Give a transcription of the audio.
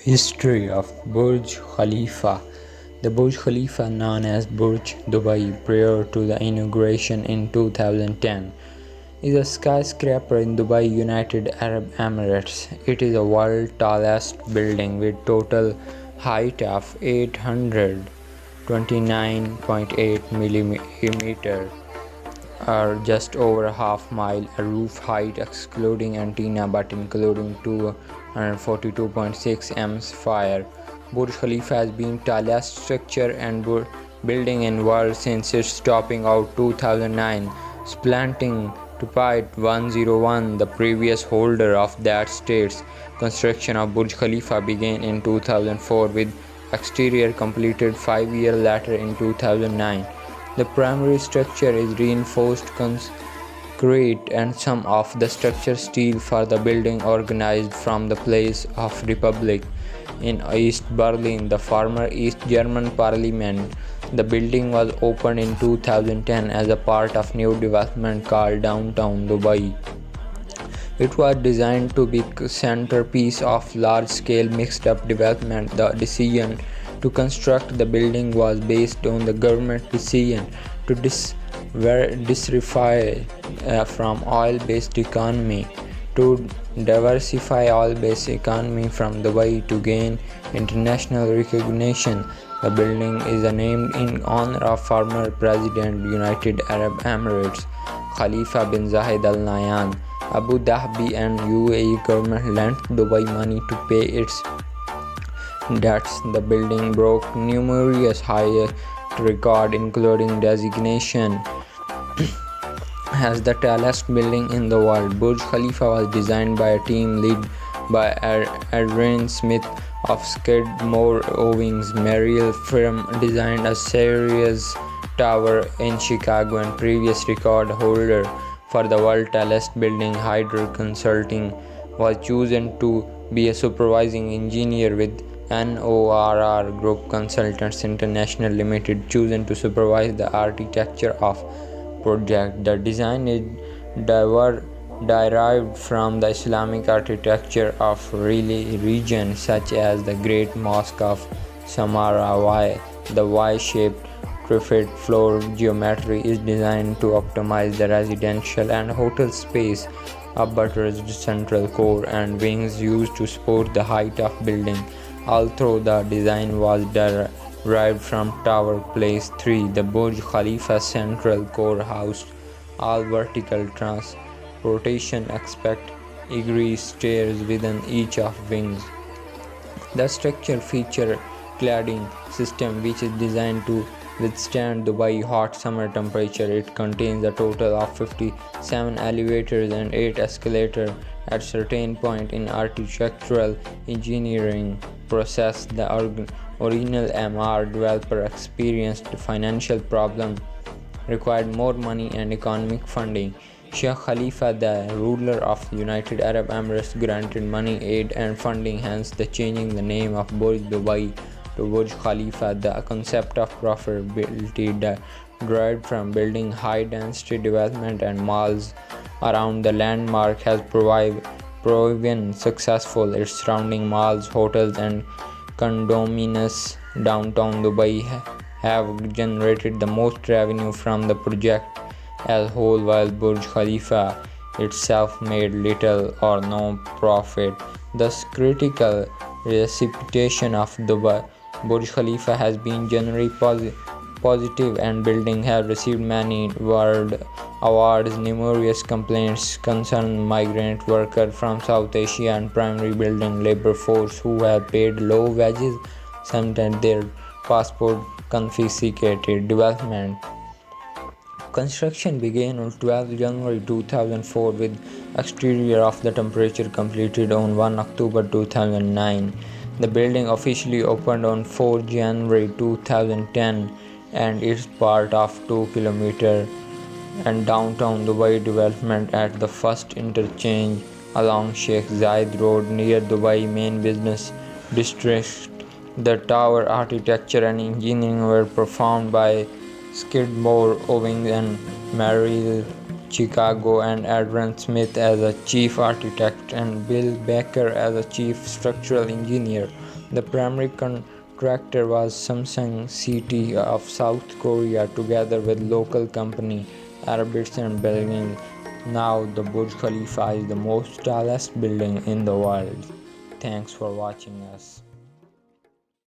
History of Burj Khalifa. The Burj Khalifa, known as Burj Dubai prior to the inauguration in 2010, is a skyscraper in Dubai, United Arab Emirates. It is the world's tallest building with total height of 829.8 millimeter, or just over a half mile. A roof height excluding antenna but including 242.6 m's fire. Burj Khalifa has been tallest structure and building in world since its topping out 2009, supplanting Tupait 101, the previous holder of that state's. Construction of Burj Khalifa began in 2004 with exterior completed 5 years later in 2009. The primary structure is reinforced concrete and some of the structure steel for the building organized from the Place of Republic in East Berlin, the former East German parliament. The building was opened in 2010 as a part of new development called Downtown Dubai. It was designed to be a centerpiece of large-scale mixed-up development. The decision to construct the building was based on the government decision to diversify from oil-based economy to diversify oil-based economy from Dubai to gain international recognition. The building is named in honor of former President United Arab Emirates Khalifa bin Zayed Al Nahyan. Abu Dhabi and UAE government lent Dubai money to pay its debts. The building broke numerous high records, including designation as the tallest building in the world. Burj Khalifa was designed by a team led by Adrian Smith of Skidmore, Owings. Merrill firm designed a series tower in Chicago and previous record holder for the world tallest building. Hydro Consulting was chosen to be a supervising engineer, with NORR Group Consultants International Limited chosen to supervise the architecture of project. The design is derived from the Islamic architecture of regions such as the Great Mosque of Samarra. The Y-shaped trifid floor geometry is designed to optimize the residential and hotel space. A buttressed central core and wings used to support the height of building. Although the design was derived from Tower Place 3, the Burj Khalifa central core housed all vertical transportation except egress stairs within each of wings. The structure features cladding system which is designed to withstand Dubai hot summer temperature. It contains a total of 57 elevators and 8 escalators. At certain point in architectural engineering process, the original MR developer experienced financial problems, required more money and economic funding. Sheikh Khalifa, the ruler of United Arab Emirates, granted money, aid and funding, hence the changing the name of Burj Dubai to Burj Khalifa. The concept of profitability derived from building high-density development and malls around the landmark has proven successful. Its surrounding malls, hotels and condominiums downtown Dubai have generated the most revenue from the project as a whole, while Burj Khalifa itself made little or no profit. Thus, critical reputation of Dubai Burj Khalifa has been generally positive, and building have received many world awards. Numerous complaints concern migrant workers from South Asia and primary building labor force who have paid low wages, sometimes their passport confiscated. Development construction began on 12 January 2004 with exterior of the temperature completed on 1 October 2009. The building officially opened on 4 January 2010 and is part of 2 km and downtown Dubai development at the first interchange along Sheikh Zayed Road near Dubai main business district. The tower architecture and engineering were performed by Skidmore, Owings and Merrill, Chicago, and Adrian Smith as a chief architect and Bill Baker as a chief structural engineer. The primary contractor was Samsung City of South Korea together with local company Arabits and building. Now the Burj Khalifa is the most tallest building in the world. Thanks for watching us.